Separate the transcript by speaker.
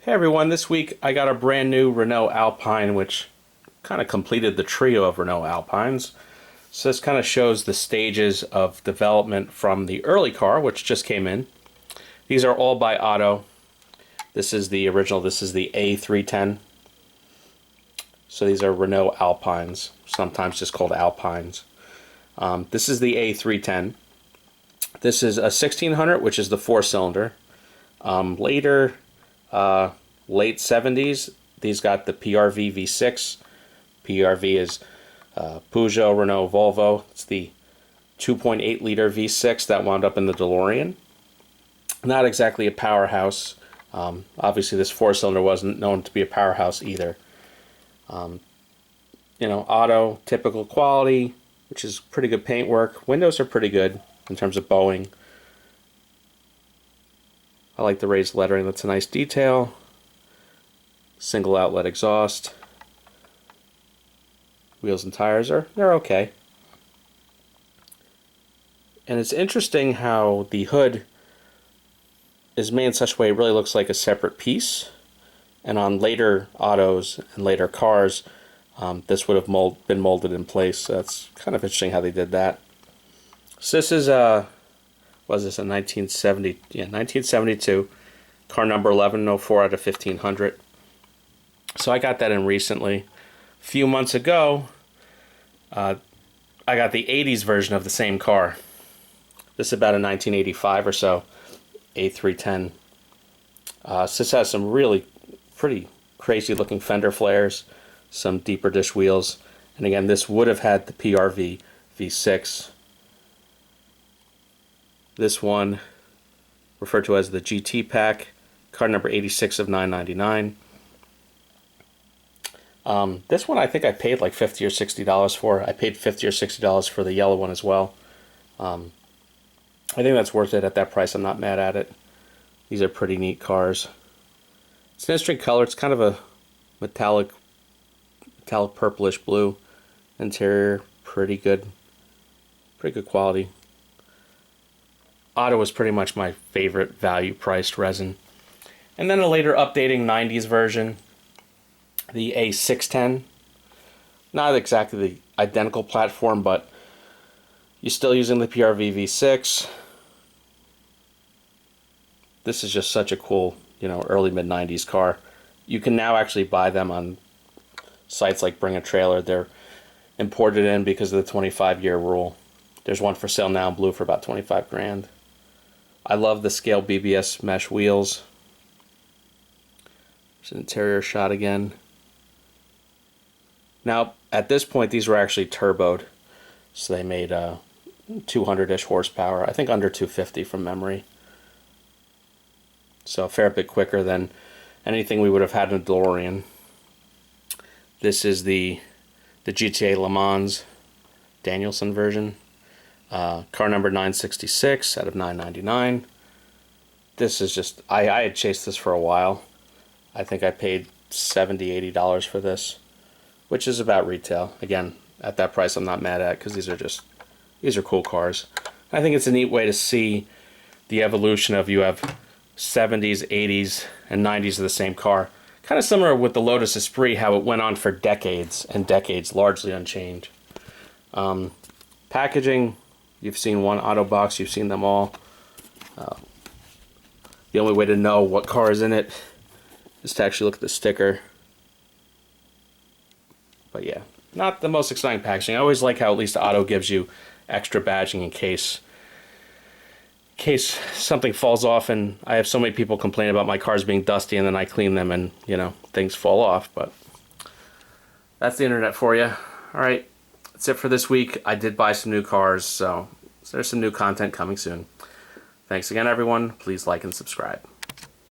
Speaker 1: Hey everyone, this week I got a brand new Renault Alpine, which kind of completed the trio of Renault Alpines. So this kind of shows the stages of development from the early car, which just came in. These are all by Otto. This is the original, this is the A310. So these are Renault Alpines, sometimes just called Alpines. This is the A310. This is a 1600, which is the 4-cylinder. Later, late 70s, these got the PRV V6. PRV is Peugeot, Renault, Volvo. It's the 2.8 liter V6 that wound up in the DeLorean. Not exactly a powerhouse. Obviously this 4-cylinder wasn't known to be a powerhouse either. Otto, typical quality, which is pretty good paintwork. Windows are pretty good in terms of bowing. I like the raised lettering, that's a nice detail. Single outlet exhaust. Wheels and tires they're okay. And it's interesting how the hood is made in such a way it really looks like a separate piece. And on later autos and later cars, this would have been molded in place. So that's kind of interesting how they did that. So this is was this a 1970? Yeah, 1972. Car number 1104 out of 1500. So I got that in recently. A few months ago, I got the 80s version of the same car. This is about a 1985 or so, A310. So this has some really pretty crazy looking fender flares, some deeper dish wheels, and again this would have had the PRV V6. This one referred to as the GT pack, car number 86 of 999. This one I think I paid like $50 or $60 for. I paid $50 or $60 for the yellow one as well. I think that's worth it at that price. I'm not mad at it. These are pretty neat cars. It's an interesting color. It's kind of a metallic purplish blue. Interior, pretty good quality. Otto was pretty much my favorite value-priced resin. And then a later updating 90s version, the A610. Not exactly the identical platform, but you're still using the PRV V6. This is just such a cool, early mid-90s car. You can now actually buy them on sites like Bring a Trailer. They're imported in because of the 25-year rule. There's one for sale now in blue for about 25 grand. I love the scale BBS mesh wheels. There's an interior shot again. Now, at this point, these were actually turboed. So they made 200-ish horsepower. I think under 250 from memory. So a fair bit quicker than anything we would have had in a DeLorean. This is the GTA Le Mans Danielson version. Car number 966 out of 999. This is just, I had chased this for a while. I think I paid $70, $80 for this, which is about retail. Again, at that price I'm not mad at because these are cool cars. I think it's a neat way to see the evolution of you have 70s, 80s, and 90s of the same car. Kind of similar with the Lotus Esprit, how it went on for decades and decades, largely unchanged. Packaging, you've seen one Otto box, you've seen them all. The only way to know what car is in it is to actually look at the sticker. But yeah, not the most exciting packaging. I always like how at least Otto gives you extra badging in case something falls off, and I have so many people complain about my cars being dusty and then I clean them and, things fall off. But that's the internet for you. Alright, that's it for this week. I did buy some new cars, so there's some new content coming soon. Thanks again, everyone. Please like and subscribe.